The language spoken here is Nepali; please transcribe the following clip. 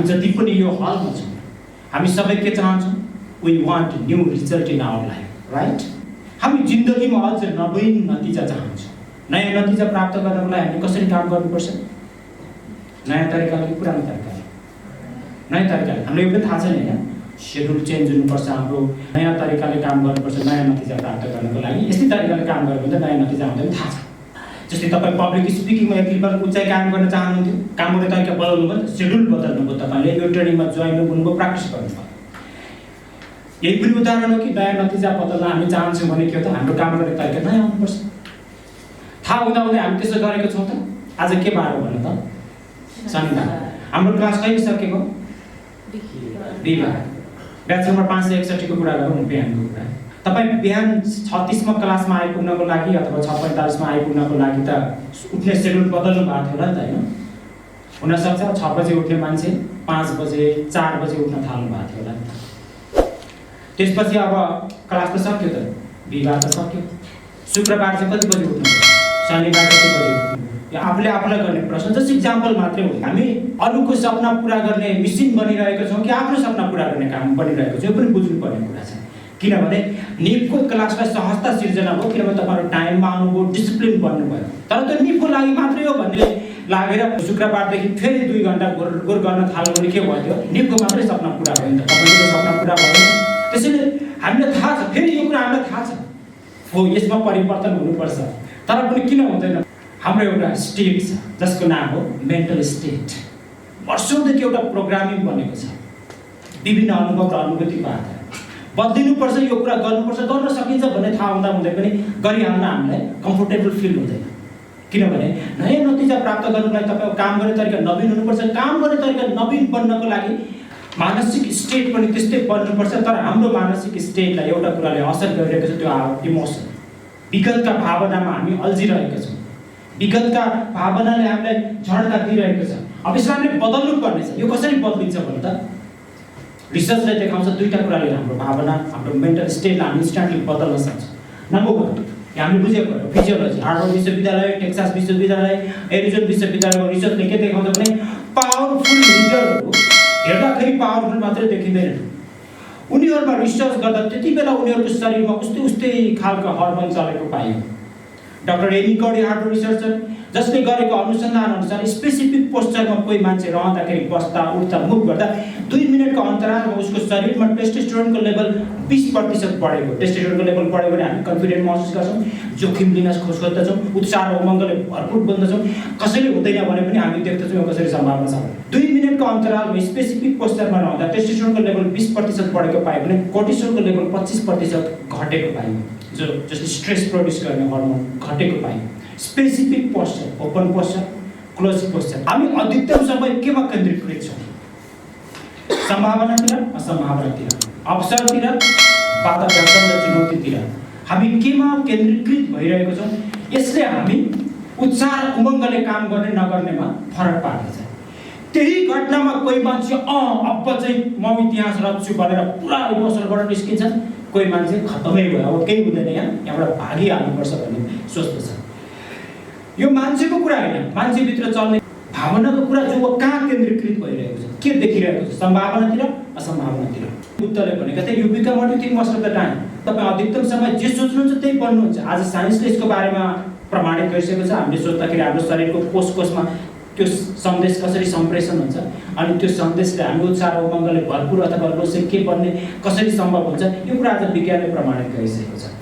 हामी जति पनि यो हलमा छौँ हामी सबै के चाहन्छौँ? We want new result in our life, right? हामी जिन्दगीमा अझ नवीन नतिजा चाहन्छौँ। नयाँ नतिजा प्राप्त गर्नको लागि हामी कसरी काम गर्नुपर्छ? नयाँ तरिकाले कि पुरानो तरिकाले? नयाँ तरिकाले। हामीलाई यो पनि थाहा छैन होइन, सेड्युल चेन्ज हुनुपर्छ, हाम्रो नयाँ तरिकाले काम गर्नुपर्छ नयाँ नतिजा प्राप्त गर्नको लागि। यस्तै तरिकाले काम गर्यो भने त नयाँ नतिजा आउँदैन, थाहा छ। जस्तै तपाईँ पब्लिक स्पिकिङमा एक लेभल उचाइ कायम गर्न चाहनुहुन्थ्यो, काम गर्ने तरिका बदल्नु भयो, सेड्युल बदल्नु भयो, तपाईँले यो ट्रेनिङमा जोइन हुनुभयो, प्र्याक्टिस गर्नुभयो। यही पनि उदाहरण हो कि नयाँ नतिजा बदल्न हामी चाहन्छौँ भने के हो त? हाम्रो काम गर्ने तरिका नयाँ आउनुपर्छ। थाहा हुँदाहुँदै हामी त्यसो गरेको छौँ त? आज के बार हो भन्नु त? शनिबार। हाम्रो क्लास कहिले सकेको? बिहिबार। ब्याच नम्बर 561 को कुरा गरौँ, बिहानको कुरा। तपाईँ बिहान 36मा क्लासमा आइपुग्नको लागि अथवा 6:45मा आइपुग्नको लागि त उठ्ने सेड्युल बदल्नु भएको थियो होला नि त होइन? हुनसक्छ 6 बजे उठ्ने मान्छे 5 बजे 4 बजे उठ्न थाल्नु भएको थियो होला नि त। त्यसपछि अब क्लास त सक्यो त, बिहिबार त सक्यो, शुक्रबार चाहिँ कति बजे उठ्नु? शनिबार कति बजे उठ्नु? यो आफूले आफूलाई गर्ने प्रश्न। जस्ट इक्जाम्पल मात्रै हो। हामी अरूको सपना पुरा गर्ने मिसिन बनिरहेको छौँ कि आफ्नो सपना पुरा गर्ने काम बनिरहेको छौँ, यो पनि बुझ्नुपर्ने कुरा छ। किनभने निपको क्लासलाई सहजता सिर्जना भयो, किनभने तपाईँहरू टाइममा आउनुभयो, डिसिप्लिन बन्नुभयो। तर त्यो निपको लागि मात्रै हो भन्ने लागेर शुक्रबारदेखि फेरि 2 घन्टा गोर गर्न थाल्यो भने के भयो? त्यो निपको मात्रै सपना पुरा भयो नि त, तपाईँको सपना पुरा भयो। त्यसैले हामीलाई थाहा छ, फेरि यो कुरा हामीलाई थाहा छ हो यसमा परिवर्तन हुनुपर्छ, तर पनि किन हुँदैन? हाम्रो एउटा स्टेट छ जसको नाम हो मेन्टल स्टेट। वर्षौँदेखि एउटा प्रोग्रामिङ बनेको छ, विभिन्न अनुभव र अनुभूतिको आधार बदलिनुपर्छ, यो कुरा गर्नुपर्छ, गर्न सकिन्छ भन्ने थाहा हुँदा हुँदै पनि गरिहाल्न हामीलाई कम्फोर्टेबल फिल हुँदैन। किनभने नयाँ नतिजा प्राप्त गर्नको लागि तपाईँको काम गर्ने तरिका नवीन हुनुपर्छ। काम गर्ने तरिका नवीन बन्नको लागि मानसिक स्टेट पनि त्यस्तै बन्नुपर्छ। तर हाम्रो मानसिक स्टेटलाई एउटा कुराले असर गरिरहेको छ, त्यो इमोसन। विगतका भावनामा हामी अल्झिरहेका छौँ, विगतका भावनाले हामीलाई झड्का दिइरहेको छ। अब यसलाई हामीले बदल्नु पर्नेछ। यो कसरी बदलिन्छ भने त रिसर्चले देखाउँछ दुईटा कुराले हाम्रो भावना, हाम्रो मेन्टल स्टेटलाई हामी इन्स्ट्यान्टली बदल्न सक्छौँ। नम्बर 1 हामीले बुझेको हो फिजियोलोजी। हार्वर्ड विश्वविद्यालय, टेक्सास विश्वविद्यालय, एरिजोना विश्वविद्यालयको रिसर्चले के देखाउँछ भने पावरफुल लिडरहरू हेर्दाखेरि पावरफुल मात्रै देखिँदैन। उनीहरूमा रिसर्च गर्दा त्यति बेला उनीहरूको शरीरमा उस्तै खालको हर्मोन चलेको पाइयो। डाक्टर एमी कडी हार्वर्ड रिसर्चर जसले गरेको अनुसन्धान अनुसार स्पेसिफिक पोस्चरमा कोही मान्छे रहँदाखेरि बस्दा उठ्दा मुभ गर्दा 2 मिनेटको अन्तरालमा उसको शरीरमा टेस्टोस्टेरोनको लेभल 20% बढेको। टेस्टोस्टेरोनको लेभल बढ्यो भने हामी कन्फिडेन्ट महसुस गर्छौँ, जोखिम लिन खोज गर्दछौँ, उत्साह र उमङ्गले भरपूर बन्दछौँ। कसैले हुँदैन भने पनि हामी देख्दछौँ यो कसरी सम्भावना छ। 2 मिनेटको अन्तरालमा स्पेसिफिक पोस्चरमा रहँदा टेस्टोस्टेरोनको लेभल 20% बढेको पायो भने कोर्टिसोलको लेभल 25% घटेको पाइयो, जसले स्ट्रेस प्रोड्युस गर्ने हर्मोन घटेको पाइयो। Specific posture, open posture, close posture. हामी अधिकतम समय केमा केन्द्रीकृत छौँ? सम्भावनातिर, असम्भावनातिर, अवसरतिर, वातावरण र चुनौतीतिर हामी केमा केन्द्रीकृत भइरहेको छौँ? यसले हामी उत्साह उमङ्गले काम गर्ने नगर्नेमा फरक पार्दछ। त्यही घटनामा कोही मान्छे अब चाहिँ म इतिहास रच्छु भनेर पुरा इमोसनबाट निस्किन्छ, कोही मान्छे खत्तमै भयो, अब केही हुँदैन, यहाँबाट भागिहाल्नुपर्छ भन्ने सोच्दछ। यो मान्छेको कुरा होइन, मान्छेभित्र चल्ने भावनाको कुरा जो कहाँ केन्द्रीकृत भइरहेको छ, के देखिरहेको छ? सम्भावनातिर, असम्भावनातिर। बुद्धले भनेका थिए you become what you think most of the time. तपाईँ अधिकतम समय जे सोच्नुहुन्छ त्यही बन्नुहुन्छ। आज साइन्सले यसको बारेमा प्रमाणित गरिसकेको छ। हामीले सोच्दाखेरि हाम्रो शरीरको कोषमा त्यो सन्देश कसरी सम्प्रेषण हुन्छ अनि त्यो सन्देशले हामी उत्साह र उमङ्गले भरपूर अथवा लोसे के बन्ने कसरी सम्भव हुन्छ, यो कुरा आज विज्ञानले प्रमाणित गरिसकेको छ।